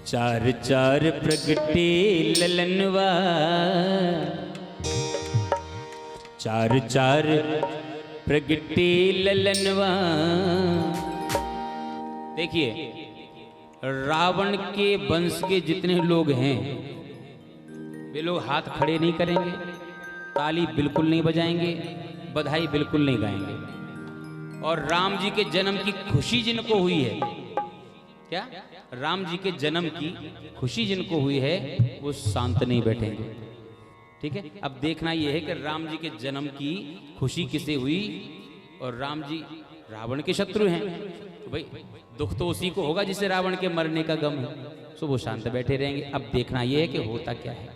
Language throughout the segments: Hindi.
चार चार प्रगटे ललनवा, चार चार प्रगटे ललनवा। देखिए, रावण के वंश के जितने लोग हैं वे लोग हाथ खड़े नहीं करेंगे, ताली बिल्कुल नहीं बजाएंगे, बधाई बिल्कुल नहीं गाएंगे। और राम जी के जन्म की खुशी जिनको हुई है, क्या राम जी के जन्म की खुशी जिनको हुई है वो शांत नहीं बैठेंगे। ठीक है, अब देखना यह है कि राम जी के जन्म की खुशी किसे हुई, और राम जी रावण के शत्रु हैं, तो भाई दुख तो उसी को होगा जिसे रावण के मरने का गम है, सो वो शांत बैठे रहेंगे। अब देखना यह है कि होता क्या है।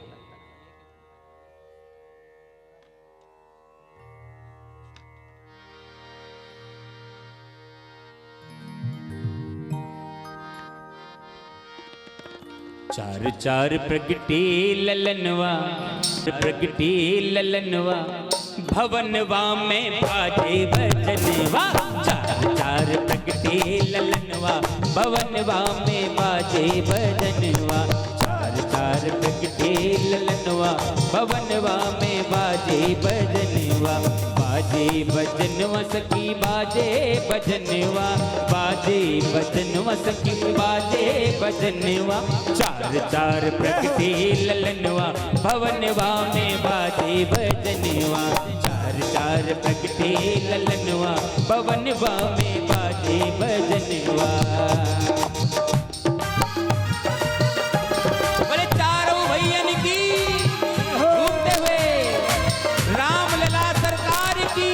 चार चार प्रगटे ललनवा, प्रगटे ललनवा, भवनवा में बाजे भजनवा। चार चार प्रगटे ललनवा, भवनवा में बाजे भजनवा। चार चार प्रगटे ललनवा, भवनवा में बाजे भजनवा। बाजे भजनवा सखी बाजे भजनवा, बाजे भजनवा सखी बाजे भजनवा। चार चार प्रगटे ललनवा, भवनवा में बाजे भजनवा। चार चार प्रगटे ललनवा, भवनवा में बाजे भजनवा। बोले चारों भैयन की घूमते हुए रामलला सरकार की।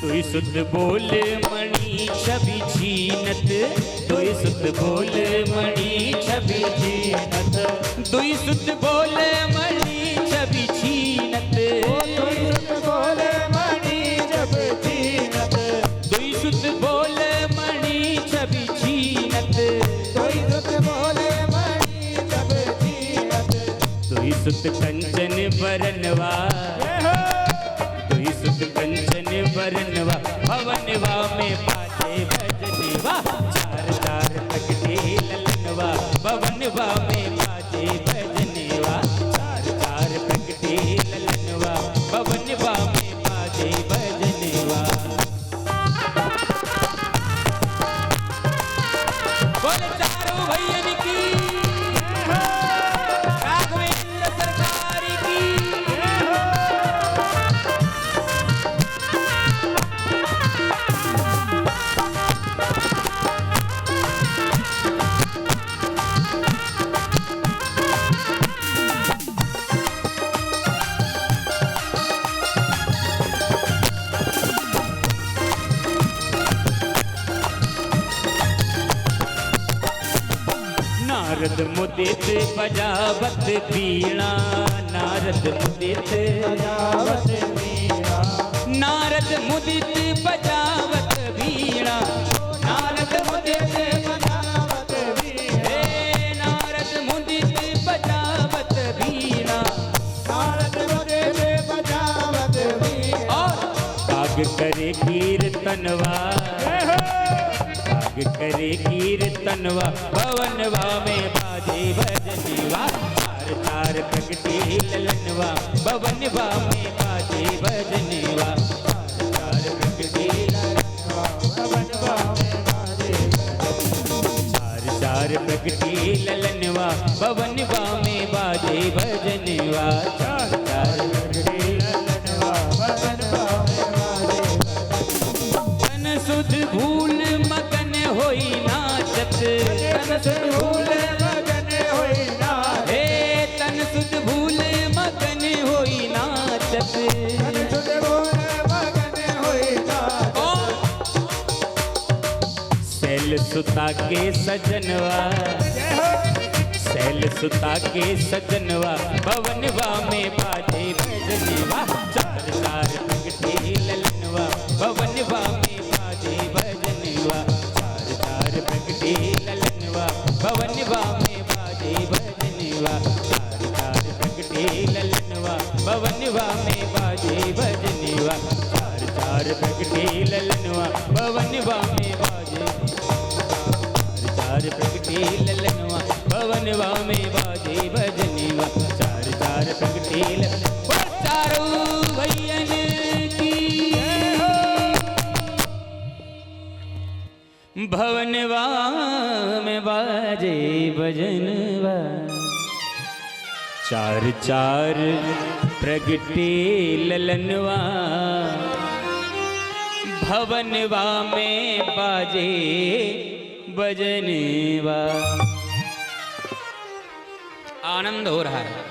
दुई सुत बोल मणि छवि छीनत, दुई सुत बोल मणि छवि छीनत। दुई सुत बोल मणि छवि छीनत, दुई सुत बोल मणि छवि छीनत। दुई सुत बोल मणि छवि छीनत, दुई सुत बोल मणि छवि छीनत। दुई सुत कंचन बरनवा, दुई सुत कंचन बरनवा, भवनवा में बाजे भजनवा। चार चार प्रगटे ललनवा, भवनवा में बाजे भजनवा। चार चार प्रगटे ललनवा, भवनवा में बाजे भजनवा। बोले चारों भैयन की, राघवेंद्र सरकार की। नारद मुदित बजावत वीणा, नारद मुदित बजावत वीणा। नारद मुदित बजावत वीणा, नारद मुदित बजावत वीणा। नारद मुदित बजावत वीणा, नारद मुदित बजावत वीणा। और काग करे कीर्तनवा, करे कीर्तनवा, भवनवा में बाजे भजनवा। चार चार प्रगटे ललनवा, भवनवा में बाजे भजनवा। चार प्रगटे ललनवा, भवनवा में बाजे भजनवा। चार चार प्रगटे ललनवा, भवनवा में बाजे भजनवा। चार चार प्रगटे ललनवा, भवनवा में बाजे भजनवा। तन सुध भूल मगन होई नाचत, तन सुध भूल मगन होई नाचत। हे तन सुध भूल मगन होई नाचत, तन सुध भूल मगन होई नाचत। सैल सुता के सजनवा, महल सुता के सजनवा भवनवा में बाजे भजनवा चार चार प्रगटे ललनवा भवनवा में बाजे भजनवा चार चार प्रगटे ललनवा भवनवा में बाजे भजनवा चार चार प्रगटे ललनवा भवनवा में बाजे भजनवा चार चार प्रगटे ललनवा भवनवा में बाजे चार प्रगटे ललनवा भवनवा में बाजे भजनवा चार चार प्रगटे चारों भैयन की भवनवा में बाजे भजनवा चार चार प्रगटे ललनवा भवनवा में बाजे भजनवा। आनंद हो रहा है।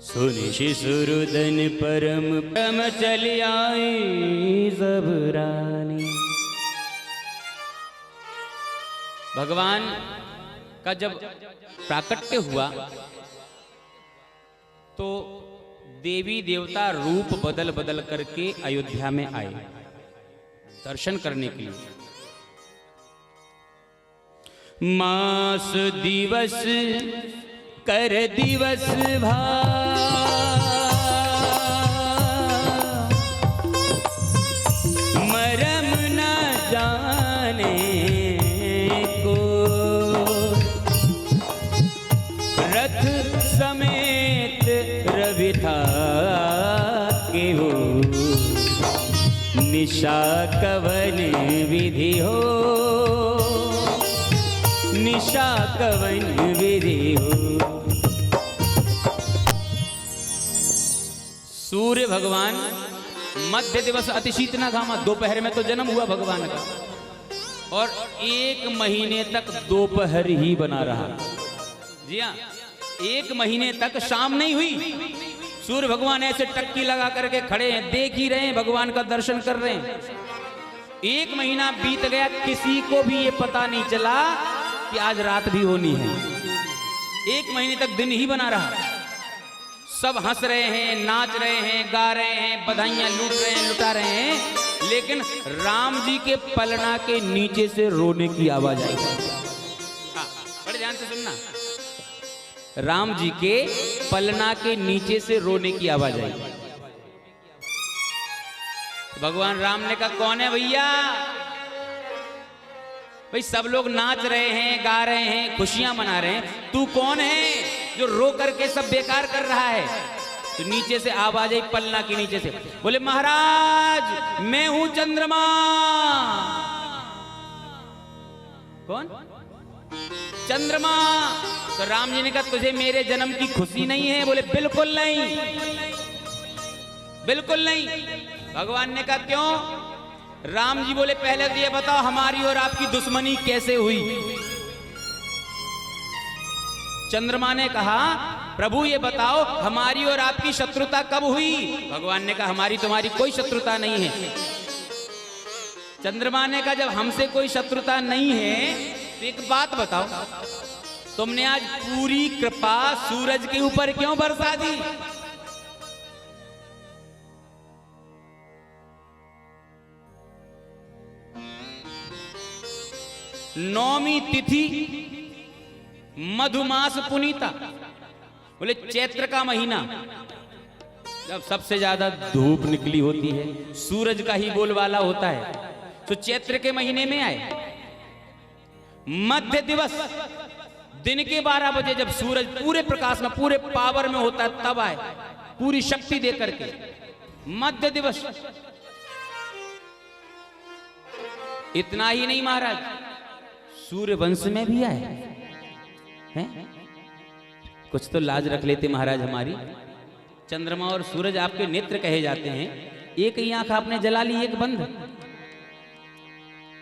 सुनि शिशुरुदन परम परम चल आई सब रानी। भगवान का जब प्राकट्य हुआ तो देवी देवता रूप बदल बदल करके अयोध्या में आए दर्शन करने के लिए। मास दिवस कर दिवस भा मरम न जाने को रथ समेत रवि था के हो निशा कवन विधि हो निशा कवन विधि हो। सूर्य भगवान मध्य दिवस अतिशीत न घामा। दोपहर में तो जन्म हुआ भगवान का और 1 महीने तक दोपहर ही बना रहा। जी हाँ, 1 महीने तक शाम नहीं हुई। सूर्य भगवान ऐसे टक्की लगा करके खड़े हैं, देख ही रहे हैं, भगवान का दर्शन कर रहे हैं। 1 महीना बीत गया, किसी को भी ये पता नहीं चला कि आज रात भी होनी है। 1 महीने तक दिन ही बना रहा। सब हंस रहे हैं, नाच रहे हैं, गा रहे हैं, बधाइयां लूट रहे हैं, लुटा रहे हैं, लेकिन राम जी के पलना के नीचे से रोने की आवाज आई। बड़े ध्यान से सुनना। राम जी के पलना के नीचे से रोने की आवाज आई। भगवान राम ने कहा, कौन है भैया? भाई सब लोग नाच रहे हैं, गा रहे हैं, खुशियां मना रहे हैं, तू कौन है जो रो करके सब बेकार कर रहा है? तो नीचे से आवाज आई, पलना के नीचे से। बोले, महाराज मैं हूं चंद्रमा। कौन? चंद्रमा। तो राम जी ने कहा, तुझे मेरे जन्म की खुशी नहीं है? बोले, बिल्कुल नहीं, बिल्कुल नहीं। भगवान ने कहा, क्यों? राम जी बोले, पहले तो ये बताओ हमारी और आपकी दुश्मनी कैसे हुई? चंद्रमा ने कहा, प्रभु ये बताओ हमारी और आपकी शत्रुता कब हुई? भगवान ने कहा, हमारी तुम्हारी कोई शत्रुता नहीं है। चंद्रमा ने कहा, जब हमसे कोई शत्रुता नहीं है तो एक बात बताओ, तुमने आज पूरी कृपा सूरज के ऊपर क्यों बरसा दी? नौमी तिथि मधुमास पुनीता। बोले, चैत्र का महीना जब सबसे ज्यादा धूप निकली होती है, सूरज का ही बोलबाला होता है, तो चैत्र के महीने में आए। मध्य दिवस दिन के 12 बजे जब सूरज पूरे प्रकाश में, पूरे पावर में होता है, तब आए, पूरी शक्ति दे करके। मध्य दिवस। इतना ही नहीं महाराज, सूर्य वंश में भी आए हैं। कुछ तो लाज रख लेते महाराज हमारी। चंद्रमा और सूरज आपके नेत्र कहे जाते हैं, एक ही आंख आपने जला ली, एक बंद।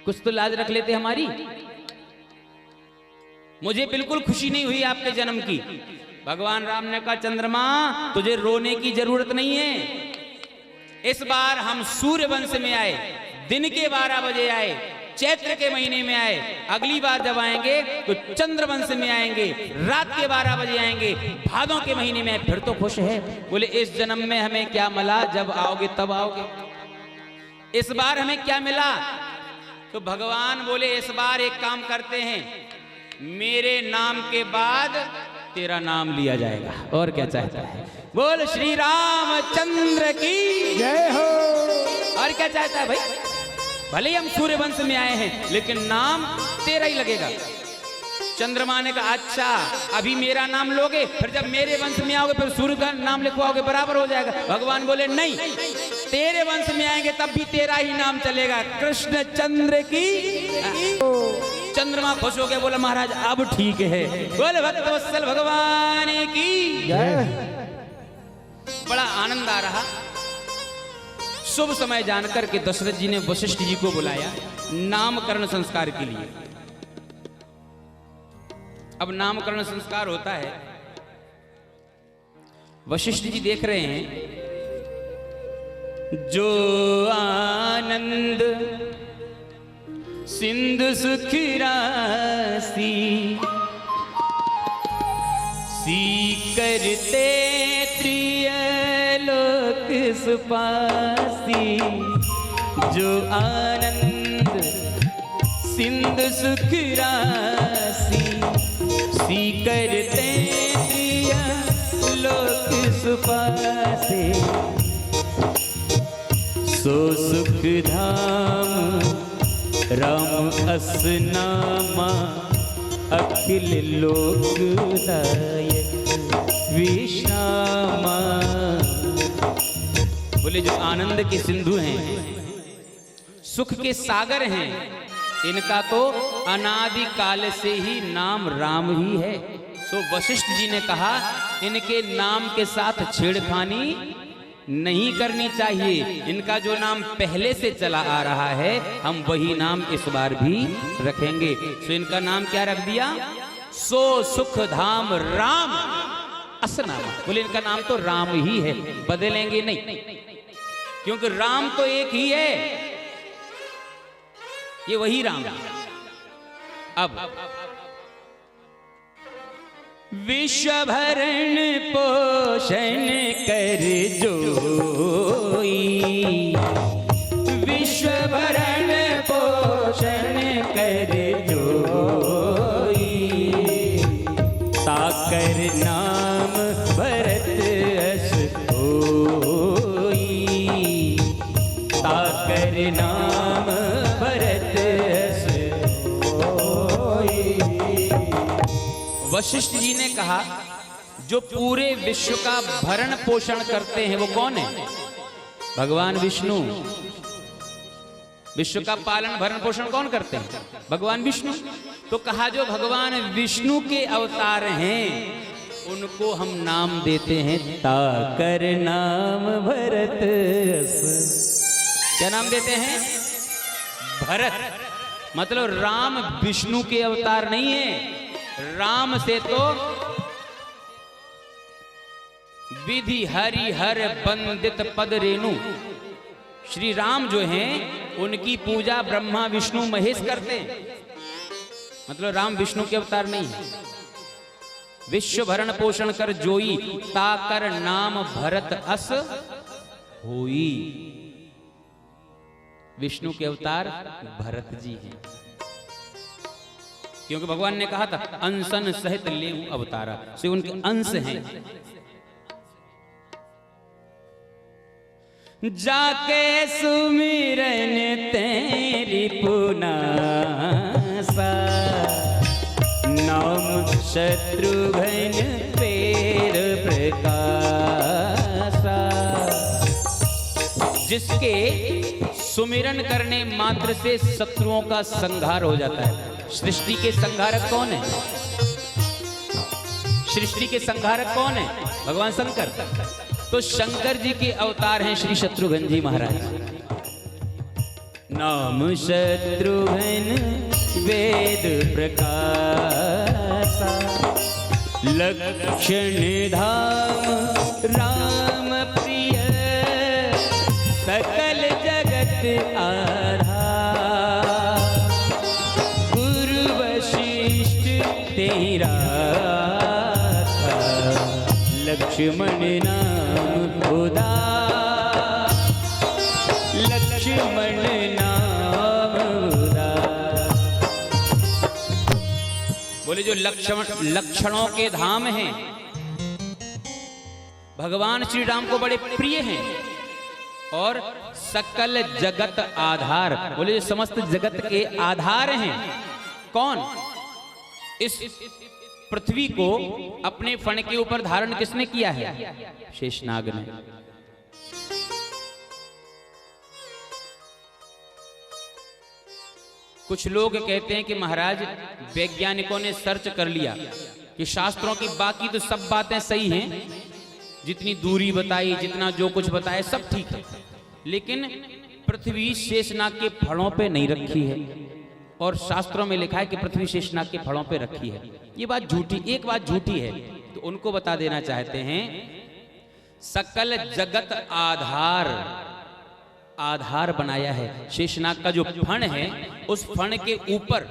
कुछ तो लाज रख लेते हमारी। मुझे बिल्कुल खुशी नहीं हुई आपके जन्म की, भगवान राम ने कहा चंद्रमा तुझे रोने की जरूरत नहीं है, इस बार हम सूर्य वंश में आए, दिन के 12 बजे आए, चैत्र के महीने में आए, अगली बार जब आएंगे तो चंद्रवंश में आएंगे, रात के 12 बजे आएंगे, भादों के महीने में, फिर तो खुश है। बोले इस जन्म में हमें क्या मिला, जब आओगे तब आओगे, इस बार हमें क्या मिला? तो भगवान बोले इस बार एक काम करते हैं, मेरे नाम के बाद तेरा नाम लिया जाएगा। और क्या चाहता है? बोल श्री रामचंद्र की जय हो। और क्या चाहता है भाई? भले ही हम सूर्य वंश में आए हैं लेकिन नाम तेरा ही लगेगा। चंद्रमा ने कहा अच्छा अभी मेरा नाम लोगे, फिर जब मेरे वंश में आओगे फिर सूर्य का नाम लिखवाओगे, बराबर हो जाएगा। भगवान बोले नहीं, तेरे वंश में आएंगे तब भी तेरा ही नाम चलेगा, कृष्ण चंद्र की। चंद्रमा खुश हो गया, बोला महाराज अब ठीक है। बोले भक्तवत्सल भगवान की बड़ा आनंद आ रहा। शुभ समय जानकर के दशरथ जी ने वशिष्ठ जी को बुलाया नामकरण संस्कार के लिए। अब नामकरण संस्कार होता है, वशिष्ठ जी देख रहे हैं जो आनंद सिंधु सुख राशि सी करते त्रियलोक सुपासी, जो आनंद सिंधु सुख राशि सी करते त्रियलोक सुपासी, सो सुख धाम राम असनामा अखिल लोकदायक विश्रामा। बोले जो आनंद के सिंधु हैं, सुख के सागर हैं, इनका तो अनादि काल से ही नाम राम ही है। सो वशिष्ठ जी ने कहा इनके नाम के साथ छेड़खानी नहीं करनी चाहिए, इनका जो नाम पहले से चला आ रहा है हम वही नाम इस बार भी रखेंगे। सो इनका नाम क्या रख दिया? सो सुख धाम राम असनामा। बोले इनका नाम तो राम ही है, बदलेंगे नहीं, क्योंकि राम तो एक ही है, ये वही राम। अब विश्व भरण पोषण कर जोई, विश्व भरण पोषण कर जोई, ताकर नाम भरत अस होई, ताकर नाम भरत अस होई। वशिष्ठ जी ने कहा जो पूरे विश्व का भरण पोषण करते हैं वो कौन है? भगवान विष्णु। विश्व का पालन भरण पोषण कौन करते हैं? भगवान विष्णु। तो कहा जो भगवान विष्णु के अवतार हैं उनको हम नाम देते हैं ताकर नाम भरत। क्या नाम देते हैं? भरत। मतलब राम विष्णु के अवतार नहीं है, राम से तो विधि हरि हर बंदित पद रेणु, श्री राम जो हैं उनकी पूजा ब्रह्मा विष्णु महेश करते हैं, मतलब राम विष्णु के अवतार नहीं है। विश्व भरण पोषण कर जोई, ताकर नाम भरत अस होई। विष्णु के अवतार भरत जी हैं, क्योंकि भगवान ने कहा था अंसन सहित लेऊ अवतारा, से उनके अंश हैं। जाके सुमिरन तेरी पुनासा, नाम शत्रुघ्न पेर प्रकाशा। जिसके सुमिरन करने मात्र से शत्रुओं का संहार हो जाता है। सृष्टि के संहारक कौन है? सृष्टि के संहारक कौन है? भगवान शंकर। तो शंकर जी के अवतार हैं श्री शत्रुघ्न जी महाराज। नाम शत्रुघ्न वेद प्रकाशा, लक्षण धाम राम प्रिय, सकल जगत आधार, गुरु वशिष्ठ तेरा था, लक्ष्मण नाम उदार, लक्ष्मण नाम उदार। बोले जो लक्षणों के धाम हैं, भगवान श्री राम को बड़े प्रिय हैं, और सकल जगत आधार, बोले जो समस्त जगत के आधार हैं। कौन? इस पृथ्वी को अपने फण के ऊपर धारण किसने किया है? शेषनाग ने। कुछ लोग कहते हैं कि महाराज वैज्ञानिकों ने सर्च कर लिया कि शास्त्रों की बाकी तो सब बातें सही हैं, जितनी दूरी बताई, जितना जो कुछ बताया सब ठीक है, लेकिन पृथ्वी शेषनाग के फड़ों पे नहीं रखी है, और शास्त्रों में लिखा है कि पृथ्वी शेषनाग के फड़ों पे रखी है। ये बात झूठी, एक बात झूठी है, तो उनको बता देना चाहते हैं। सकल जगत आधार बनाया है। शेषनाग का जो फण है, उस फण के ऊपर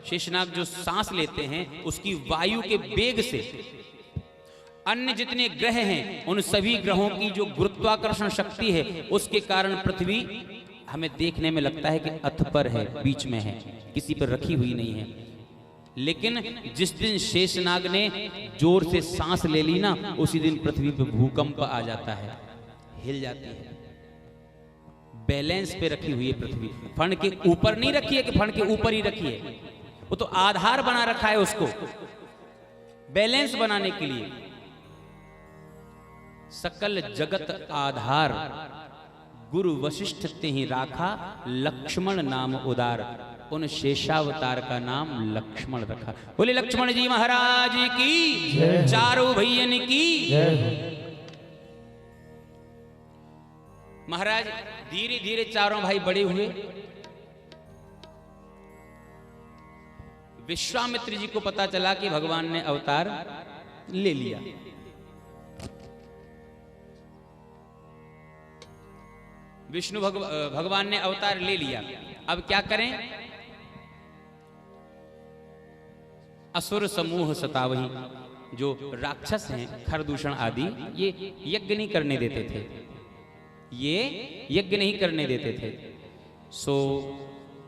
शेषनाग जो सांस लेते हैं, उसकी वायु के वेग से अन्य जितने ग्रह हैं, उन सभी ग्रहों की जो गुरुत्वाकर्षण शक्ति है, उसके कारण पृथ्वी हमें देखने में लगता है कि अथ पर है, बीच में है, किसी पर रखी हुई नहीं है। लेकिन जिस दिन शेषनाग ने जोर से सांस ले ली ना, उसी दिन पृथ्वी पर भूकंप आ जाता है, हिल जाती है। बैलेंस पे रखी हुई है पृथ्वी, फण के ऊपर नहीं रखी है कि फण के ऊपर ही रखी है, वो तो आधार बना रखा है उसको बैलेंस बनाने के लिए। सकल जगत आधार, गुरु वशिष्ठ ते ही राखा, लक्ष्मण नाम उदार, उन शेषावतार का नाम लक्ष्मण रखा। बोले लक्ष्मण जी महाराज की, चारों भैयन की। महाराज धीरे धीरे चारों भाई बड़े हुए। विश्वामित्र जी को पता चला कि भगवान ने अवतार ले लिया। विष्णु भगवान ने अवतार ले लिया, अब क्या करें? असुर समूह सतावही, जो राक्षस हैं खरदूषण आदि, ये यज्ञ नहीं करने देते थे, ये यज्ञ नहीं करने देते थे। सो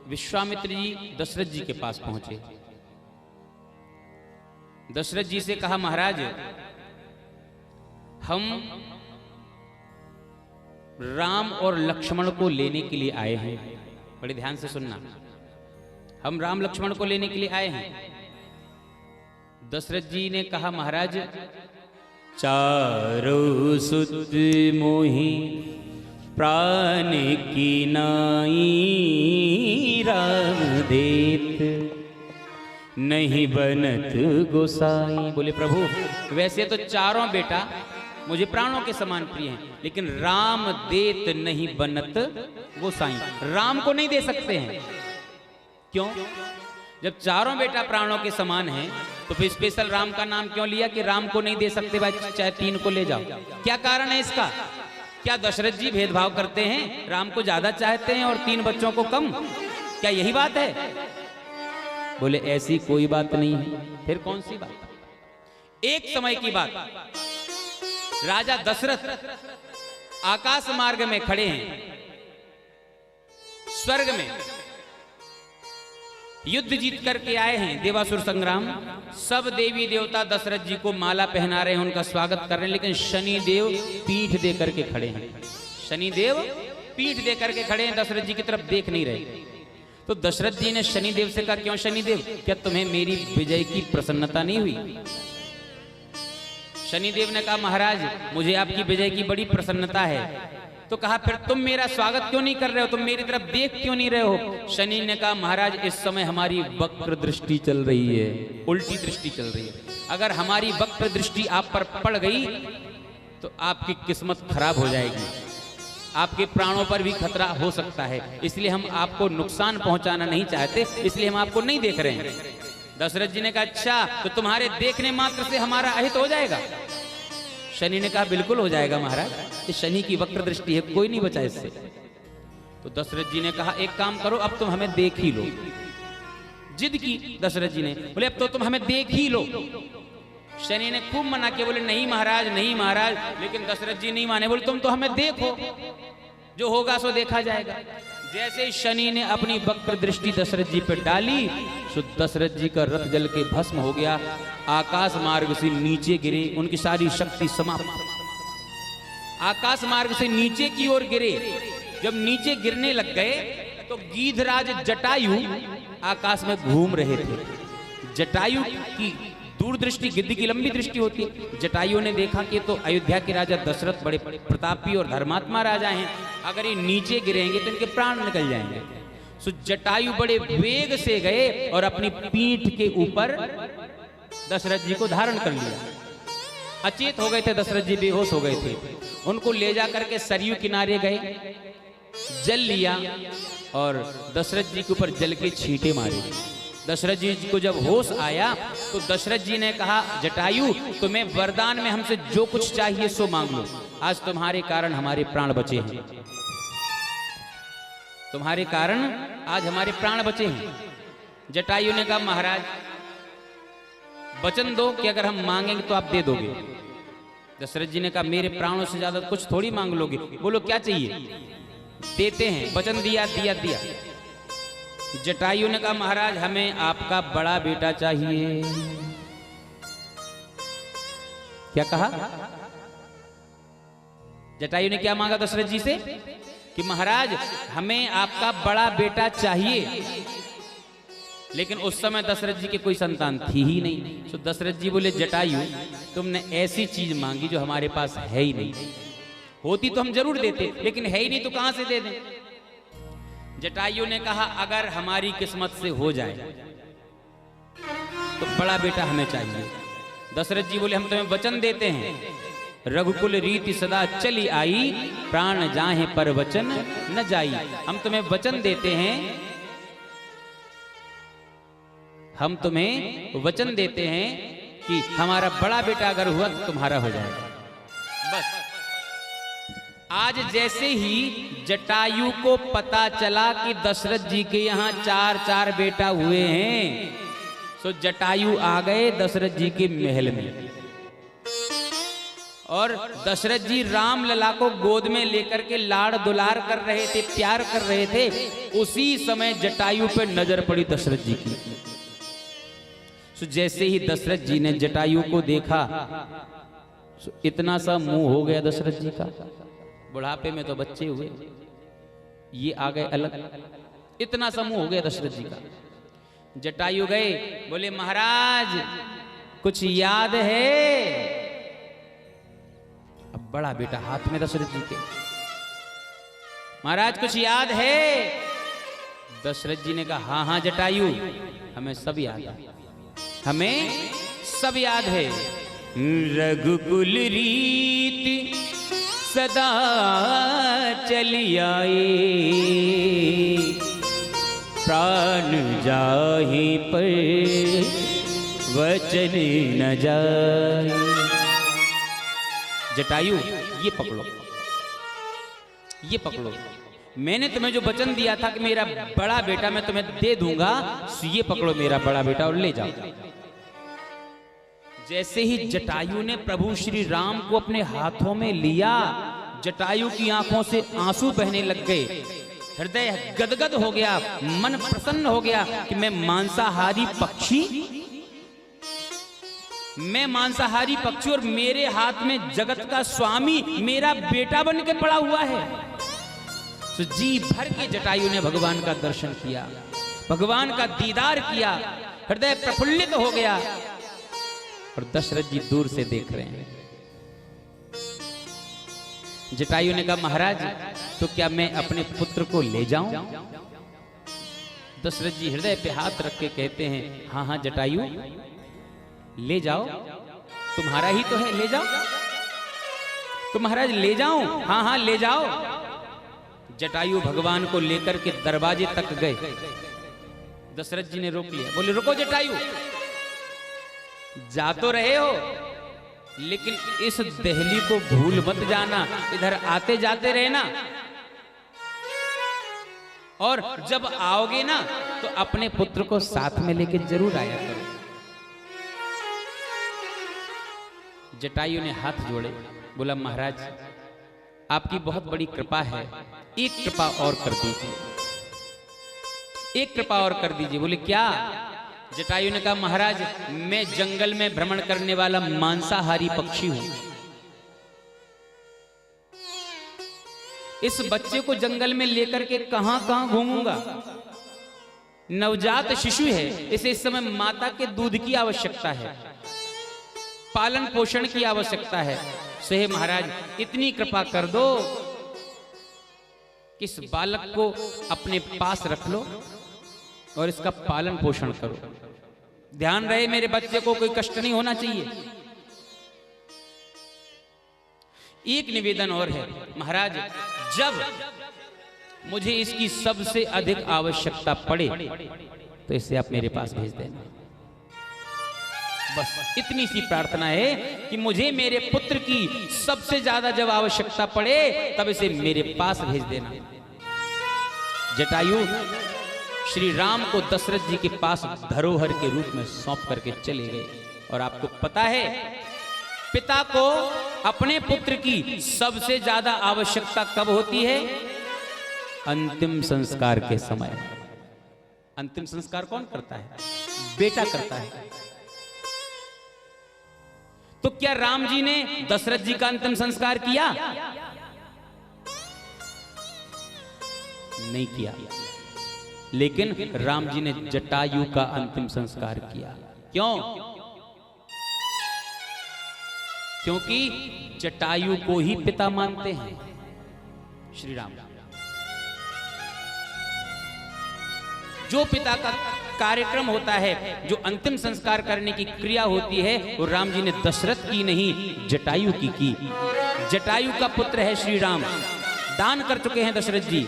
विश्वामित्र जी दशरथ जी के पास पहुंचे। दशरथ जी से कहा, महाराज हम राम और लक्ष्मण को लेने के लिए आए हैं। बड़े ध्यान से सुनना, हम राम लक्ष्मण को लेने के लिए आए हैं। दशरथ जी ने कहा, महाराज चारों सुत मोहि प्राण की नाई, राम देत नहीं बनत गोसाई। बोले प्रभु, वैसे तो चारों बेटा मुझे प्राणों के समान प्रिय हैं, लेकिन राम देत नहीं बनत गोसाई, राम को नहीं दे सकते हैं। क्यों? जब चारों बेटा प्राणों के समान हैं, तो फिर स्पेशल राम का नाम क्यों लिया कि राम को नहीं दे सकते भाई, चाहे तीन को ले जाओ? क्या कारण है इसका? क्या दशरथ जी भेदभाव करते हैं, राम को ज्यादा चाहते हैं और तीन बच्चों को कम? क्या यही बात है? बोले ऐसी कोई बात नहीं है। फिर कौन सी बात? एक समय की बात, राजा दशरथ आकाश मार्ग में खड़े हैं, स्वर्ग में युद्ध जीत करके आए हैं, देवासुर संग्राम। सब देवी देवता दशरथ जी को माला पहना रहे हैं, उनका स्वागत कर रहे हैं, लेकिन शनि देव पीठ दे करके खड़े हैं। शनि देव पीठ दे करके खड़े हैं, दशरथ जी की तरफ देख नहीं रहे। तो दशरथ जी ने शनि देव से कहा, क्यों शनि देव, क्या तुम्हें मेरी विजय की प्रसन्नता नहीं हुई? शनि देव ने कहा, महाराज मुझे आपकी विजय की बड़ी प्रसन्नता है। तो कहा, फिर तुम मेरा स्वागत क्यों नहीं कर रहे हो, तुम मेरी तरफ देख क्यों नहीं रहे हो? शनि ने कहा, महाराज इस समय हमारी वक्र दृष्टि चल रही है, उल्टी दृष्टि चल रही है। अगर हमारी वक्र दृष्टि आप पर पड़ गई तो आपकी किस्मत खराब हो जाएगी, आपके प्राणों पर भी खतरा हो सकता है, इसलिए हम आपको नुकसान पहुंचाना नहीं चाहते, इसलिए हम आपको नहीं देख रहे हैं। दशरथ जी ने कहा अच्छा, तो तुम्हारे देखने मात्र से हमारा अहित हो जाएगा? शनि ने कहा बिल्कुल हो जाएगा महाराज, ये शनि की वक्र दृष्टि है, कोई नहीं बचा इससे। तो दशरथ जी ने कहा एक काम करो, अब तुम हमें देख ही लो। जिद की दशरथ जी ने, बोले अब तो तुम हमें देख ही लो। शनि ने खूब मना किया, बोले नहीं महाराज, नहीं महाराज। लेकिन दशरथ जी नहीं माने, बोले तुम तो हमें देखो, जो होगा सो देखा जाएगा। जैसे ही शनि ने अपनी वक्र दृष्टि दशरथ जी पर डाली, तो दशरथ जी का रथ जल के भस्म हो गया, आकाश मार्ग से नीचे गिरे, उनकी सारी शक्ति समाप्त। आकाश मार्ग से नीचे की ओर गिरे। जब नीचे गिरने लग गए तो गीधराज जटायु आकाश में घूम रहे थे। जटायु की दूरदृष्टि गिद्ध की लंबी दृष्टि होती है। जटायु ने देखा कि तो अयोध्या के राजा दशरथ बड़े प्रतापी और धर्मात्मा राजा हैं, अगर ये नीचे गिरेंगे तो इनके प्राण निकल जाएंगे। सो जटायु बड़े वेग से गए और अपनी पीठ के ऊपर दशरथ जी को धारण कर लिया। अचेत हो गए थे दशरथ जी, बेहोश हो गए थे। उनको ले जा करके सरयू किनारे गए, जल लिया और दशरथ जी के ऊपर जल के छींटे मारे। दशरथ जी को जब होश आया तो दशरथ जी ने कहा जटायु, तुम्हें वरदान में हमसे जो कुछ चाहिए सो मांग लो, आज तुम्हारे कारण हमारे प्राण बचे हैं। तुम्हारे कारण आज हमारे प्राण बचे हैं। जटायु ने कहा महाराज वचन दो कि अगर हम मांगेंगे तो आप दे दोगे। दशरथ जी ने कहा मेरे प्राणों से ज्यादा कुछ थोड़ी मांग लोगे, बोलो क्या चाहिए, देते हैं। वचन दिया दिया दिया। जटायु ने कहा महाराज हमें आपका बड़ा बेटा चाहिए। क्या कहा? जटायु ने क्या मांगा दशरथ जी से कि महाराज हमें आपका बड़ा बेटा चाहिए। लेकिन उस समय दशरथ जी के कोई संतान थी ही नहीं। तो दशरथ जी बोले जटायु तुमने ऐसी चीज मांगी जो हमारे पास है ही नहीं, होती तो हम जरूर देते, लेकिन है ही नहीं तो कहां से दे दें। जटायु ने कहा अगर हमारी किस्मत से हो जाए तो बड़ा बेटा हमें चाहिए। दशरथ जी बोले हम तुम्हें वचन देते हैं, रघुकुल रीति सदा चली आई, प्राण जाहे पर वचन न जाई। हम तुम्हें वचन देते हैं, हम तुम्हें वचन देते हैं कि हमारा बड़ा बेटा अगर हुआ तो तुम्हारा हो जाएगा। बस आज जैसे ही जटायु को पता चला कि दशरथ जी के यहाँ 4 बेटा हुए हैं, सो जटायु आ गए दशरथ जी के महल में। और दशरथ जी राम लला को गोद में लेकर के लाड़ दुलार कर रहे थे, प्यार कर रहे थे। उसी समय जटायु पे नजर पड़ी दशरथ जी की। सो जैसे ही दशरथ जी ने जटायु को देखा, सो इतना सा मुंह हो गया दशरथ जी का। बुढ़ापे में तो बच्चे हुए, ये आ गए अलग, इतना सा मुंह हो गया दशरथ जी का। जटायु गए, बोले महाराज कुछ याद है? अब बड़ा बेटा हाथ में दशरथ जी के, महाराज कुछ याद है? दशरथ जी ने कहा हाँ हाँ जटायु हमें सब याद है, हमें सब याद है। रघुकुल रीति सदा चली आए, प्राण जाहे पर वचन न जाए। जटायु ये पकड़ो, ये पकड़ो, मैंने तुम्हें जो वचन दिया था कि मेरा बड़ा बेटा मैं तुम्हें दे दूंगा, ये पकड़ो मेरा बड़ा बेटा और ले जाओ। जैसे ही जटायु ने प्रभु श्री राम को अपने हाथों में लिया, जटायु की आंखों से आंसू बहने लग गए, हृदय गदगद हो गया, मन प्रसन्न हो गया कि मैं मांसाहारी पक्षी, मैं मांसाहारी पक्षी और मेरे हाथ में जगत का स्वामी मेरा बेटा बन के पड़ा हुआ है। तो जी भर के जटायु ने भगवान का दर्शन किया, भगवान का दीदार किया, हृदय प्रफुल्लित हो गया। और दशरथ जी दूर से देख रहे हैं। जटायु ने कहा महाराज तो क्या मैं अपने पुत्र को ले जाऊं? दशरथ जी हृदय पे हाथ रख के कहते हैं हाँ हाँ जटायु ले जाओ, तुम्हारा ही तो है, ले जाओ। तो महाराज ले जाओ? हाँ हाँ ले जाओ। जटायु भगवान को लेकर के दरवाजे तक गए। दशरथ जी ने रोक लिया, बोले रुको जटायु, जा तो रहे हो, लेकिन इस दहली को भूल मत जाना, इधर आते जाते रहना। और जब आओगे ना तो अपने पुत्र को साथ में लेके जरूर आया करो। जटायु ने हाथ जोड़े, बोला महाराज आपकी बहुत बड़ी कृपा है, एक कृपा और कर दीजिए, एक कृपा और कर दीजिए। बोले क्या? जटायु ने कहा महाराज मैं जंगल में भ्रमण करने वाला मांसाहारी पक्षी हूं, इस बच्चे को जंगल में लेकर के कहां कहां घूमूंगा, नवजात शिशु है, इसे इस समय माता के दूध की आवश्यकता है, पालन पोषण की आवश्यकता है। सो हे महाराज इतनी कृपा कर दो कि इस बालक को अपने पास रख लो और इसका पालन पोषण करो। ध्यान रहे मेरे बच्चे को कोई कष्ट नहीं होना चाहिए। एक निवेदन और है महाराज, जब मुझे इसकी सबसे अधिक आवश्यकता पड़े तो इसे आप मेरे पास भेज देना। बस इतनी सी प्रार्थना है कि मुझे मेरे पुत्र की सबसे ज्यादा जब आवश्यकता पड़े तब इसे मेरे पास भेज देना। जटायु श्री राम को दशरथ जी के पास धरोहर के रूप में सौंप करके चले गए। और आपको पता है पिता को अपने पुत्र की सबसे ज्यादा आवश्यकता कब होती है? अंतिम संस्कार के समय। अंतिम संस्कार कौन करता है? बेटा करता है। तो क्या राम जी ने दशरथ जी का अंतिम संस्कार किया? नहीं किया, लेकिन राम जी ने जटायु का अंतिम संस्कार किया। क्यों? क्योंकि जटायु को ही पिता मानते हैं श्री राम। जो पिता का कार्यक्रम होता है, जो अंतिम संस्कार करने की क्रिया होती है, वो राम जी ने दशरथ की नहीं जटायु की। जटायु का पुत्र है श्री राम, दान कर चुके हैं दशरथ जी।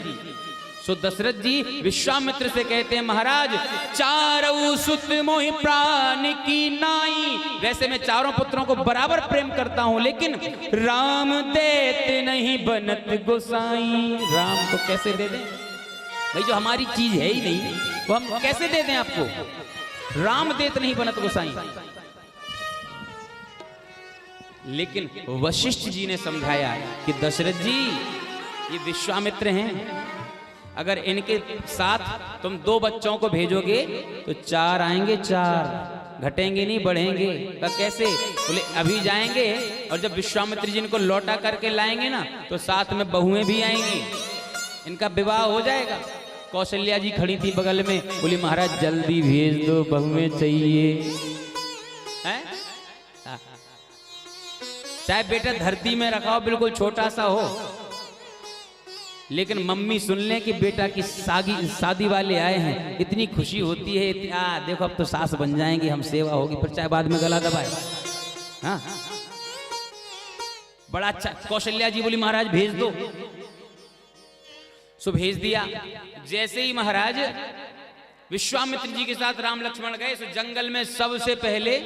सो दशरथ जी विश्वामित्र से कहते हैं महाराज चारों सुत मोहि प्राण की नाई। वैसे मैं चारों पुत्रों को बराबर प्रेम करता हूं, लेकिन राम देते नहीं बनत गोसाई। राम को कैसे दे दें भाई, जो हमारी चीज है ही नहीं वो हम कैसे दे दें आपको? राम देत नहीं बनत गोसाई। लेकिन वशिष्ठ जी ने समझाया कि दशरथ जी ये विश्वामित्र हैं, अगर इनके साथ तुम 2 बच्चों को भेजोगे तो 4 आएंगे, 4 घटेंगे नहीं बढ़ेंगे। तो कैसे? बोले अभी जाएंगे और जब विश्वामित्र जी इनको लौटा करके लाएंगे ना तो साथ में बहुएं भी आएंगी, इनका विवाह हो जाएगा। कौशल्या जी खड़ी थी बगल में, बोली महाराज जल्दी भेज दो, बहुएं चाहिए। हैं? चाहे बेटा धरती में रखा हो, बिल्कुल छोटा सा हो, लेकिन मम्मी सुन ले कि बेटा की शादी वाले आए हैं, इतनी खुशी होती है। देखो अब तो सास बन जाएंगी, हम सेवा होगी, फिर चाहे बाद में गला दबाए। हाँ बड़ा अच्छा। कौशल्या जी बोली महाराज भेज दो। सो भेज दिया। जैसे ही महाराज विश्वामित्र जी के साथ राम लक्ष्मण गए, सो जंगल में सबसे पहले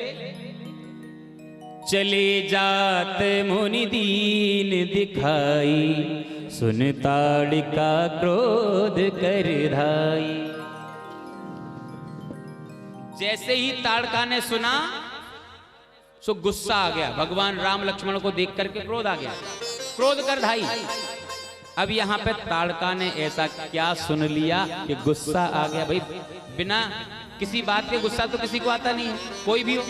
चले जात मुनि दीन दिखाई, सुन ताड़िका क्रोध कर धाई। जैसे ही ताड़का ने सुना सो गुस्सा आ गया, भगवान राम लक्ष्मण को देख करके क्रोध आ गया, क्रोध कर धाई। अब यहाँ पे ताड़का ने ऐसा क्या सुन लिया कि गुस्सा आ गया। भाई बिना किसी बात के गुस्सा तो किसी को आता नहीं है, कोई भी हो।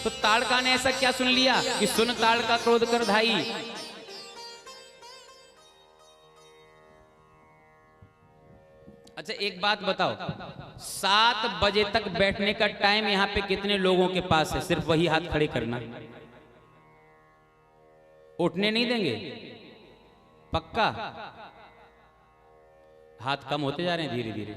तो ताड़का ने ऐसा क्या सुन लिया कि सुन ताड़का क्रोध कर धाई। अच्छा एक बात बताओ, 7 बजे तक बैठने का टाइम यहाँ पे कितने लोगों के पास है? सिर्फ वही हाथ खड़े करना, उठने नहीं देंगे। पक्का? हाथ कम होते जा रहे हैं धीरे धीरे।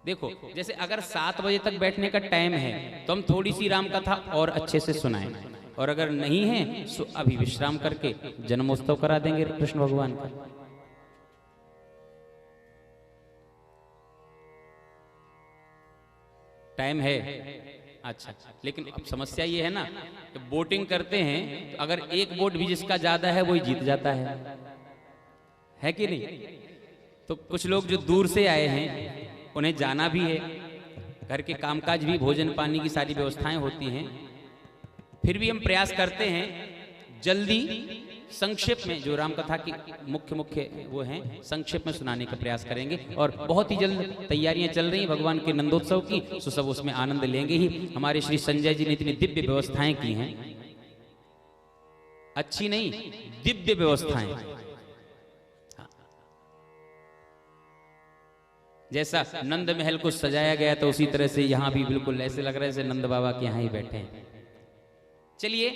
देखो जैसे अगर 7 बजे तक बैठने का टाइम है तो हम थोड़ी सी राम कथा और अच्छे से सुनाएं, और अगर नहीं है तो अभी विश्राम करके जन्मोत्सव करा देंगे कृष्ण भगवान का। टाइम है। अच्छा, लेकिन अब समस्या ये है ना कि वोटिंग करते हैं तो अगर एक वोट भी जिसका ज्यादा है वही जीत जाता है कि नहीं? तो कुछ लोग जो दूर से आए हैं उन्हें जाना भी है, घर के कामकाज भी, भोजन पानी की सारी व्यवस्थाएं होती हैं, फिर भी हम प्रयास करते हैं जल्दी संक्षेप में जो रामकथा की मुख्य वो हैं संक्षेप में सुनाने का प्रयास करेंगे। और बहुत ही जल्द तैयारियां चल रही हैं भगवान के नंदोत्सव की, तो सब उसमें आनंद लेंगे ही। हमारे श्री संजय जी ने इतनी दिव्य व्यवस्थाएं की हैं, अच्छी नहीं दिव्य व्यवस्थाएं। जैसा नंद महल को सजाया गया तो उसी तरह से यहाँ भी बिल्कुल ऐसे लग रहा है जैसे नंद बाबा के यहाँ ही बैठे हैं। चलिए,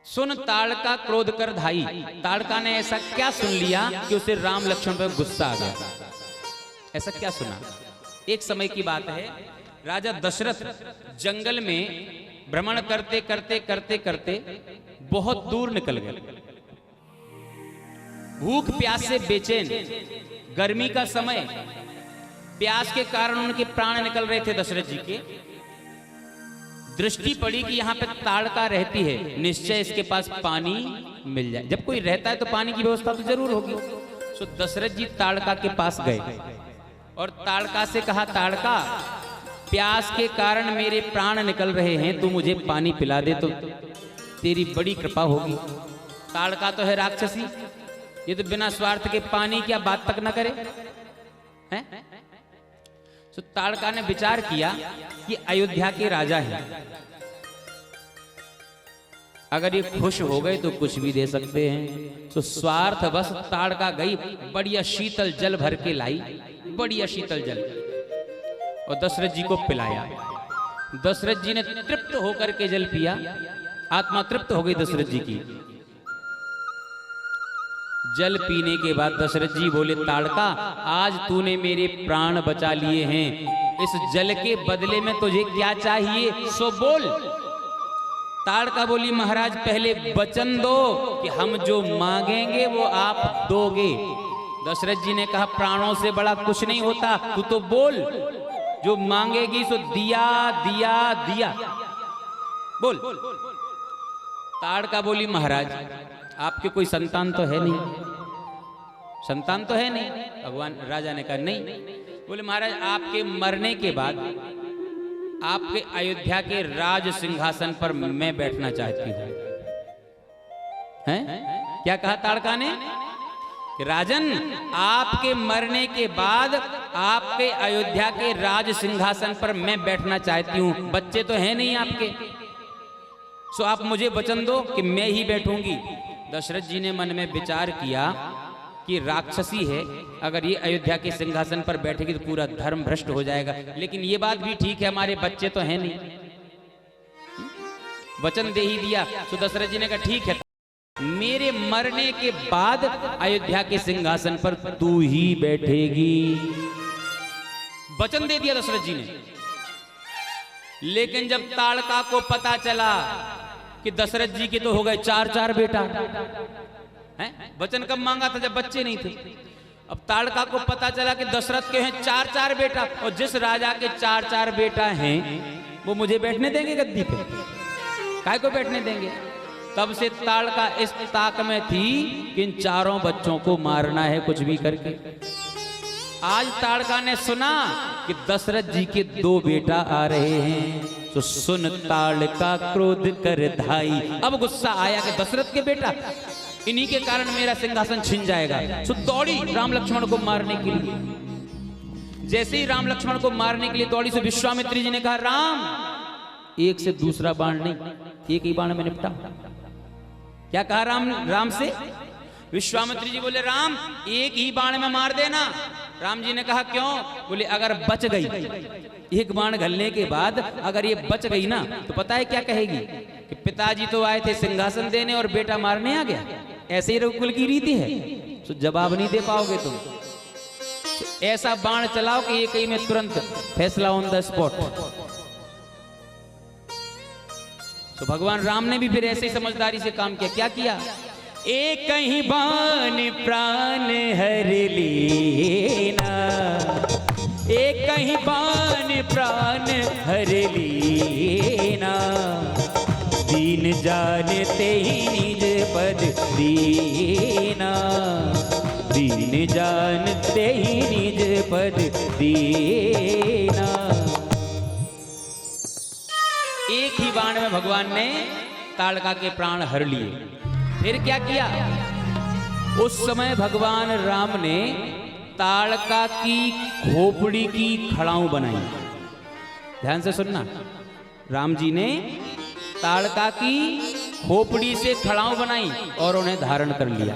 सुन ताड़का क्रोध कर धाई। ताड़का ने ऐसा क्या सुन लिया कि उसे राम लक्ष्मण पर गुस्सा आ गया? ऐसा क्या सुना? एक समय की बात है, राजा दशरथ जंगल में भ्रमण करते करते करते करते बहुत दूर निकल गए। भूख प्यास से बेचैन, गर्मी का समय, प्यास के कारण उनके प्राण निकल रहे थे दशरथ जी के। दृष्टि पड़ी कि यहाँ पे ताड़का रहती है, निश्चय इसके पास पानी मिल जाए। जब कोई रहता है तो पानी की व्यवस्था तो जरूर होगी। तो दशरथ जी ताड़का के पास गए और ताड़का से कहा, ताड़का प्यास के कारण मेरे प्राण निकल रहे हैं, तू मुझे पानी पिला दे तो तेरी बड़ी कृपा होगी। ताड़का तो है राक्षसी, ये तो बिना स्वार्थ के पानी की बात तक न करे हैं? तो ताड़का ने विचार किया कि अयोध्या के राजा हैं, अगर ये खुश हो गए तो कुछ भी दे सकते हैं। तो स्वार्थ बस ताड़का गई, बढ़िया शीतल जल भर के लाई, बढ़िया शीतल जल, और दशरथ जी को पिलाया। दशरथ जी ने तृप्त होकर के जल पिया, आत्मा तृप्त हो गई दशरथ जी की। जल पीने के बाद दशरथ जी बोले, ताड़का आज तूने मेरे प्राण बचा लिए हैं, इस जल के बदले में तुझे क्या चाहिए सो बोल। ताड़का बोली, महाराज पहले वचन दो कि हम जो मांगेंगे वो आप दोगे। दशरथ जी ने कहा, प्राणों से बड़ा कुछ नहीं होता, तू तो बोल, जो मांगेगी सो दिया दिया दिया, बोल। ताड़का बोली, महाराज आपके कोई संतान तो है नहीं? संतान तो है नहीं। भगवान राजा ने कहा नहीं। बोले, महाराज आपके मरने के बाद आपके अयोध्या के राज सिंहासन पर मैं बैठना चाहती हूं। हैं? क्या कहा ताड़का ने? राजन आपके मरने के बाद आपके अयोध्या के राज सिंहासन पर मैं बैठना चाहती हूं, बच्चे तो हैं नहीं आपके, सो आप मुझे वचन दो कि मैं ही बैठूंगी। दशरथ जी ने मन में विचार किया कि राक्षसी है, अगर ये अयोध्या के सिंहासन पर बैठेगी तो पूरा धर्म भ्रष्ट हो जाएगा। लेकिन ये बात भी ठीक है, हमारे बच्चे तो हैं नहीं, वचन दे ही दिया। तो दशरथ जी ने कहा, ठीक है, मेरे मरने के बाद अयोध्या के सिंहासन पर तू ही बैठेगी। वचन दे दिया दशरथ जी ने। लेकिन जब ताड़का को पता चला कि दशरथ जी के तो हो गए 4 बेटा हैं, वचन कब मांगा था? जब बच्चे नहीं थे। अब ताड़का को पता चला कि दशरथ के हैं 4 बेटा, और जिस राजा के 4 बेटा हैं वो मुझे बैठने देंगे गद्दी पे? काय को बैठने देंगे? तब से ताड़का इस ताक में थी कि इन 4 बच्चों को मारना है कुछ भी करके। आज ताड़का ने सुना कि दशरथ जी के 2 बेटा आ रहे हैं, तो सुन ताड़का क्रोध कर धाई। अब गुस्सा आया कि दशरथ के बेटा, इन्हीं के कारण मेरा सिंहासन छिन जाएगा। सो दौड़ी राम लक्ष्मण को मारने के लिए। जैसे ही राम लक्ष्मण को मारने के लिए दौड़ी, से विश्वामित्री जी ने कहा, राम एक से दूसरा बाण नहीं, एक ही बाण में निपटा। क्या कहा राम से? विश्वामित्री जी बोले, राम एक ही बाण में मार देना। राम जी ने कहा, क्यों? बोले, अगर बच गई, एक बाण घलने के बाद अगर ये बच गई ना, तो पता है क्या कहेगी कि पिताजी तो आए थे सिंहासन देने और बेटा मारने आ गया। ऐसे ही रघुकुल की रीति है, तो जवाब नहीं दे पाओगे तुम। तो ऐसा बाण चलाओ कि एक ही में तुरंत फैसला ऑन द स्पॉट। तो भगवान राम ने भी फिर ऐसे ही समझदारी से काम किया। क्या किया? एक ही बाण प्राण हर लेना, एक ही बाण प्राण जान हर लीना, दीन जानते ही निज पद दीना, दीन जानते ही निज पद दीना। एक ही बाण में भगवान ने ताड़का के प्राण हर लिए। फिर क्या किया? उस समय भगवान राम ने ताड़का की खोपड़ी की खड़ाऊं बनाई। ध्यान से सुनना, राम जी ने ताड़का की खोपड़ी से खड़ाऊं बनाई और उन्हें धारण कर लिया,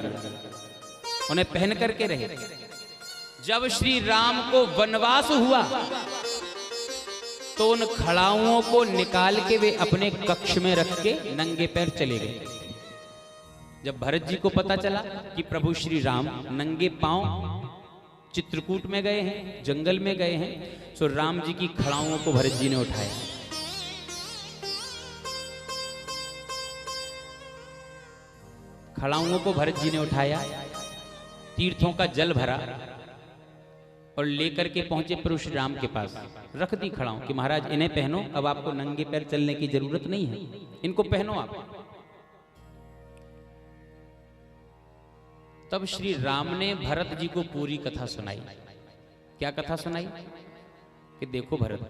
उन्हें पहन करके रहे। जब श्री राम को वनवास हुआ तो उन खड़ाऊं को निकाल के वे अपने कक्ष में रख के नंगे पैर चले गए। जब भरत जी को पता चला कि प्रभु श्री राम नंगे पांव चित्रकूट में गए हैं, जंगल में गए हैं, तो राम जी की खड़ाऊं को भरत जी ने उठाया। खड़ाऊं को भरत जी ने उठाया, तीर्थों का जल भरा और लेकर के पहुंचे प्रभु श्री राम के पास। रख दी खड़ाऊं कि महाराज इन्हें पहनो, अब आपको नंगे पैर चलने की जरूरत नहीं है, इनको पहनो आप। तब श्री राम ने भरत जी को पूरी कथा सुनाई। क्या कथा सुनाई? कि देखो भरत,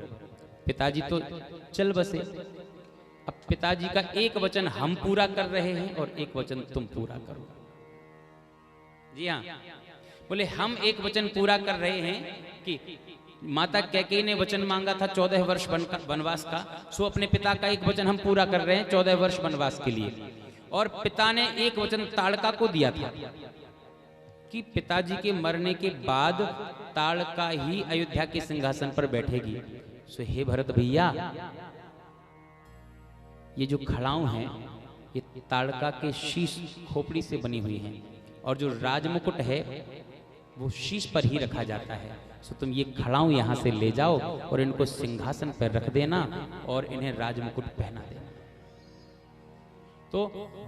पिताजी तो चल बसे, अब पिताजी का एक वचन हम पूरा कर रहे हैं और एक वचन तुम पूरा करो। जी हाँ, बोले हम एक वचन पूरा कर रहे हैं कि माता कैकेयी ने वचन मांगा था 14 वर्ष वनवास का, सो अपने पिता का एक वचन हम पूरा कर रहे हैं 14 वर्ष वनवास के लिए। और पिता ने एक वचन ताड़का को दिया था कि पिताजी के मरने के बाद ताड़का ही अयोध्या के सिंहासन पर बैठेगी। सो हे भरत भैया, ये जो खड़ाऊं हैं ये ताड़का के शीश खोपड़ी से बनी हुई हैं, और जो राजमुकुट है वो शीश पर ही रखा जाता है। सो तुम ये खड़ाऊं यहां से ले जाओ और इनको सिंहासन पर रख देना और इन्हें राजमुकुट पहना देना। तो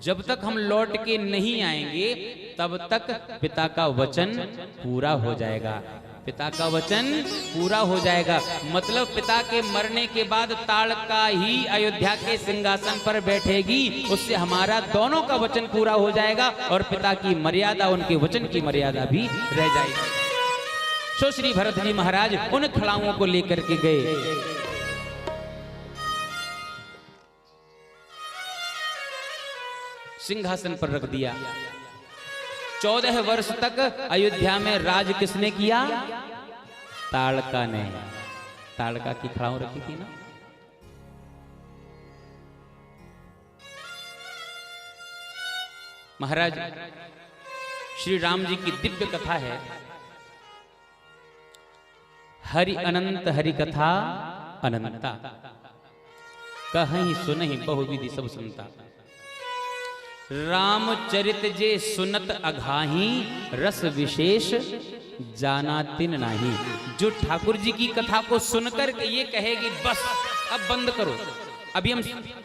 जब तक हम लौट के नहीं आएंगे तब तक पिता का वचन पूरा हो जाएगा, पिता का वचन पूरा हो जाएगा। मतलब पिता के मरने के बाद ताड़का ही अयोध्या के सिंहासन पर बैठेगी, उससे हमारा दोनों का वचन पूरा हो जाएगा और पिता की मर्यादा, उनके वचन की मर्यादा भी रह जाएगी। सो श्री भरत जी महाराज उन खड़ाऊं को लेकर के गए। सिंहासन पर रख दिया। 14 वर्ष तक अयोध्या में राज किसने किया? ताड़का ने। ताड़का की खड़ाऊं रखी थी ना। महाराज श्री राम जी की दिव्य कथा है, हरि अनंत हरि कथा अनंता, कहीं सुनहि बहुविधि सब सुनता। रामचरित जे सुनत अघाही, रस विशेष जाना तिन नाही। जो ठाकुर जी की कथा को सुनकर के ये कहेगी बस अब बंद करो। अभी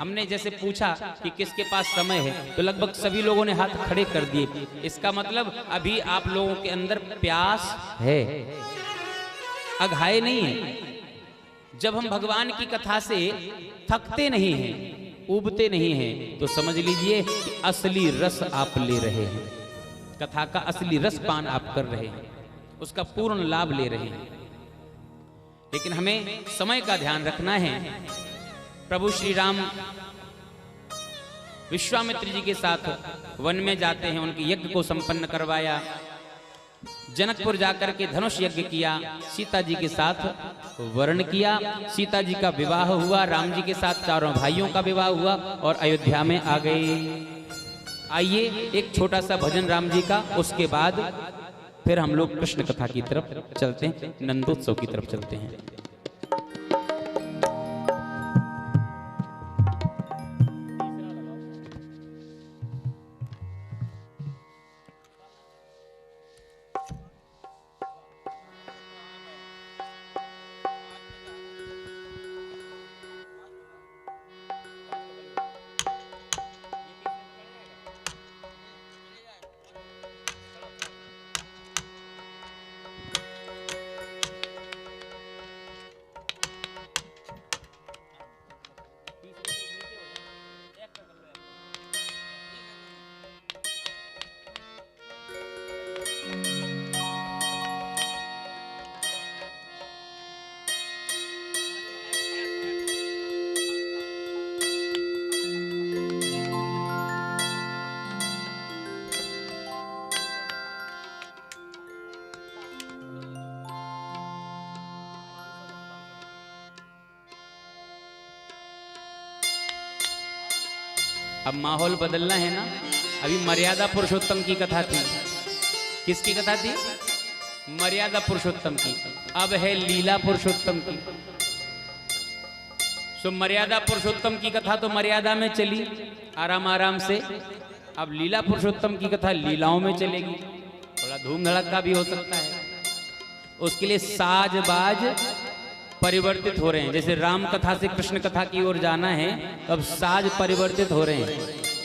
हमने जैसे पूछा कि किसके पास समय है, तो लगभग सभी लोगों ने हाथ खड़े कर दिए। इसका मतलब अभी आप लोगों के अंदर प्यास है, अघाए नहीं है। जब हम भगवान की कथा से थकते नहीं हैं, उबते नहीं हैं, तो समझ लीजिए कि असली रस आप ले रहे हैं, कथा का असली रस पान आप कर रहे हैं, उसका पूर्ण लाभ ले रहे हैं। लेकिन हमें समय का ध्यान रखना है। प्रभु श्री राम विश्वामित्र जी के साथ वन में जाते हैं, उनके यज्ञ को संपन्न करवाया, जनकपुर जाकर के धनुष यज्ञ किया, सीता जी के साथ वर्ण किया, सीता जी का विवाह हुआ, राम जी के साथ चारों भाइयों का विवाह हुआ और अयोध्या में आ गए। आइए एक छोटा सा भजन राम जी का, उसके बाद फिर हम लोग कृष्ण कथा की तरफ चलते हैं, नंदोत्सव की तरफ चलते हैं। अब माहौल बदलना है ना। अभी मर्यादा पुरुषोत्तम की कथा थी। किसकी कथा थी? मर्यादा पुरुषोत्तम की। अब है लीला पुरुषोत्तम की। सो मर्यादा पुरुषोत्तम की कथा तो मर्यादा में चली आराम आराम से। अब लीला पुरुषोत्तम की कथा लीलाओं में चलेगी, थोड़ा धूम धड़का भी हो सकता है। उसके लिए साज बाज परिवर्तित हो रहे हैं। जैसे राम कथा से कृष्ण कथा की ओर जाना है, तो अब साज परिवर्तित हो रहे हैं।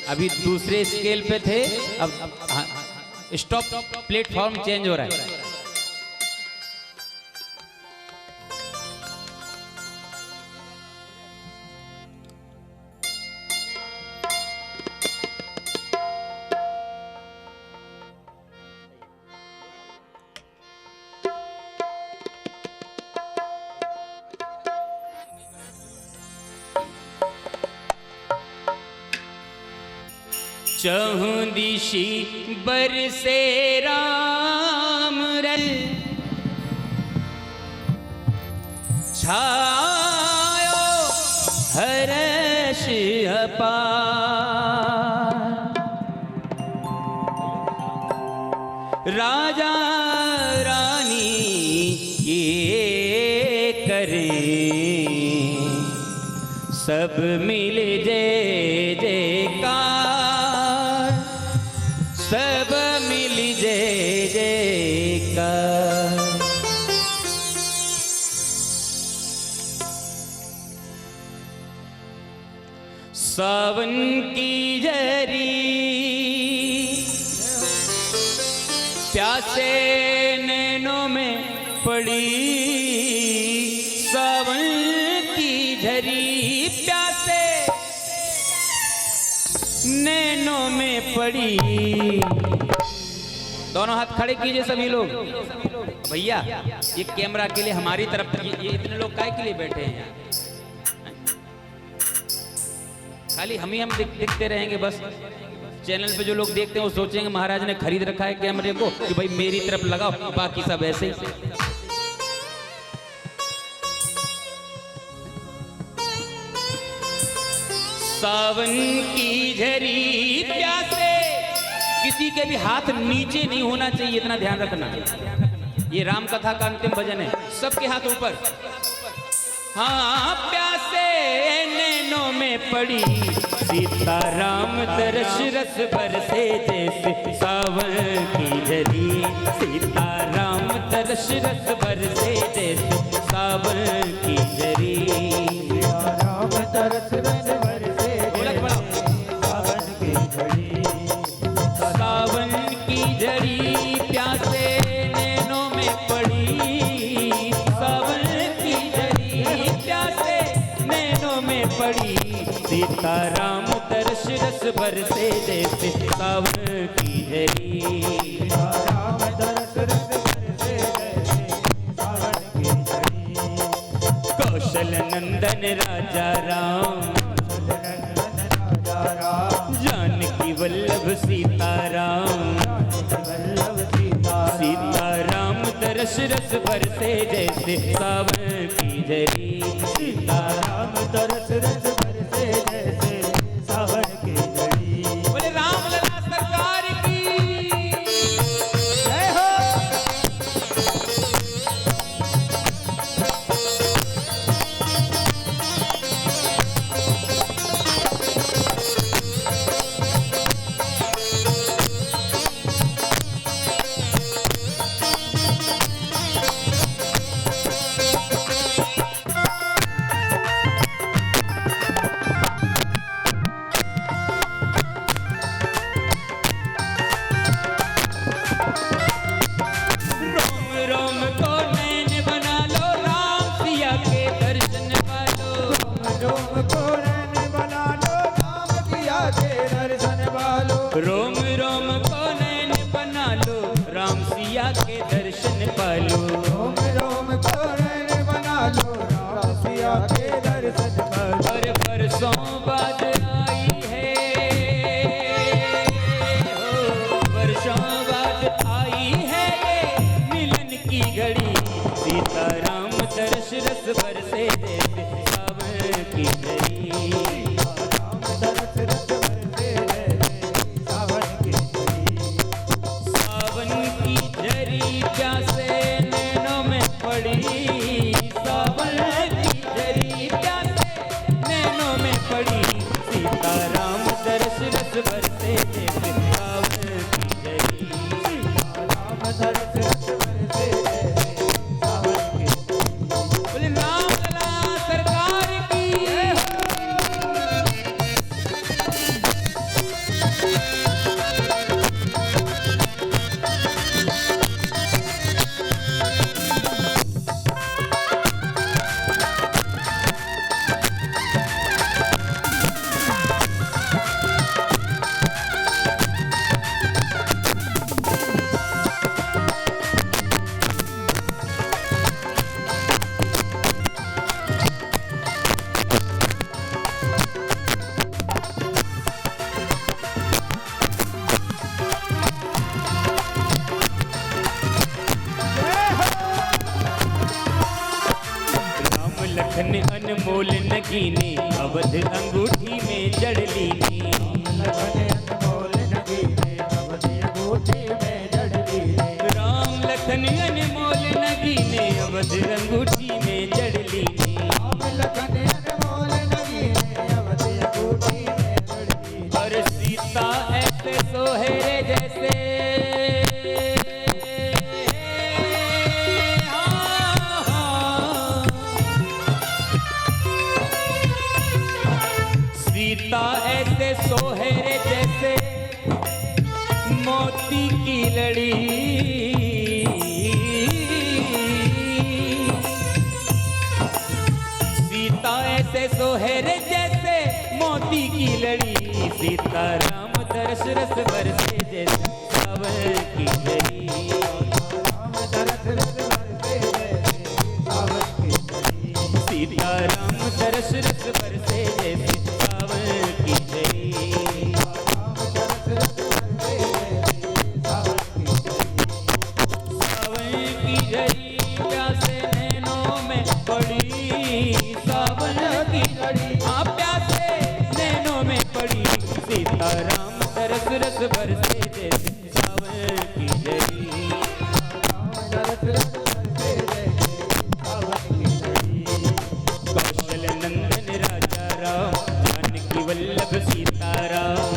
अभी दूसरे स्केल पे थे, अब स्टॉप प्लेटफॉर्म चेंज हो रहा है। चहुं दिशि बरसे राम रल, छायो हर्ष अपार। राजा रानी ये करें, सब मिल जय जयकार, सब मिल जय जयकार। सावन की झरी प्यासे नैनों में पड़ी, सावन की झरी प्यासे नैनों में पड़ी। दोनों हाथ खड़े कीजिए सभी लोग। भैया ये कैमरा के लिए हमारी तरफ, ये इतने लोग काहे के लिए बैठे हैं यहाँ? खाली हम दिखते रहेंगे बस। चैनल पे जो लोग देखते हैं वो सोचेंगे महाराज ने खरीद रखा है कैमरे को कि भाई मेरी तरफ लगाओ, बाकी सब ऐसे ही। सावन की झरी प्यासे, किसी के भी हाथ नीचे नहीं होना चाहिए, इतना ध्यान रखना। ये राम कथा का अंतिम भजन है, सबके हाथ ऊपर। हाँ प्यासे नैनों में पड़ी, सीता राम दर्श रस बरसे जैसे सावन की झरी। सीता राम दर्श रस बरसे जैसे सावन की झरी। राम दर्श रस बरसे सावन की झरी। सावन की झरी प्यासे नैनों में पड़ी, सावन की झरी प्यासे नैनों में पड़ी। सीता राम दर्श रस बरसे जैसे सावन की झरी। राम दर्श रस बरसे जैसे सावन की झरी। कौशल नंदन राजा राम, जानकी वल्लभ सीता राम। सीता राम दर्श रस बरसे जैसे सावन की झरी। सीता राम दर्श रस बरसे जैसे सावन की झरी। बोले राम लला सरकार की जय हो। रोम रोम को नैन बना लो, राम सिया के दर्शन पालो। रोम रोम को नैन बना लो, राम सिया के दर्शन पालो। और बरसों बाद आई है, वर्षों बाद आई है मिलन की घड़ी। सीता राम दर्श रस बरसे जैसे सावन की झरी। नगी ने अवध अंगूठी में जड़ ली नी। राम लखन अनमोल नगी ने अवध अंगूठी में जड़ ली नी। और सीता ऐसे सोहेरे जैसे सीता ऐसे सोहेरे जैसे मोती की लड़ी। सीता ऐसे सोहेरे जैसे मोती की लड़ी। सीता राम दरस रस बरसे जैसे सावन की जड़ी। सीता राम दरस रस बरसे जैसे सावन की जड़ी। सावन की जड़ी प्यासे नैनों में पड़ी। सावन की जड़ी हाँ प्यासे नैनों में पड़ी। सीता राम तरस रस बरसे जैसे सावन की जड़ी। कौशल नंदन राजा राम जानकी वल्लभ सीता राम।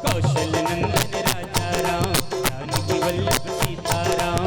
कौशल नंदन राजा राम जानकी वल्लभ सीता राम।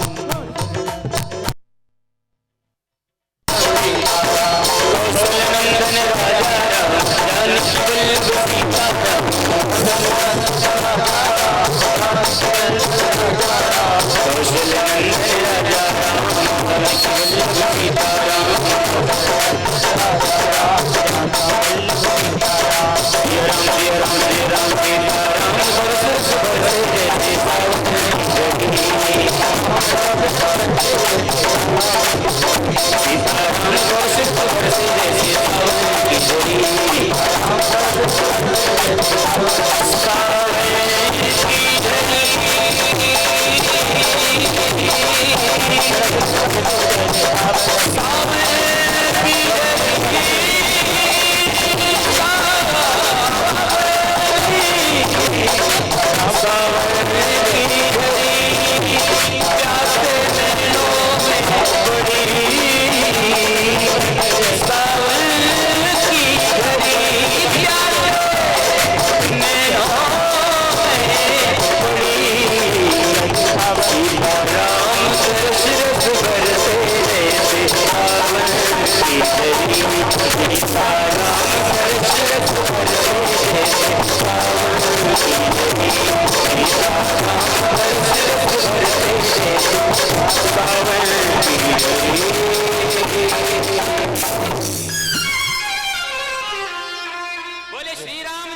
बोले श्री राम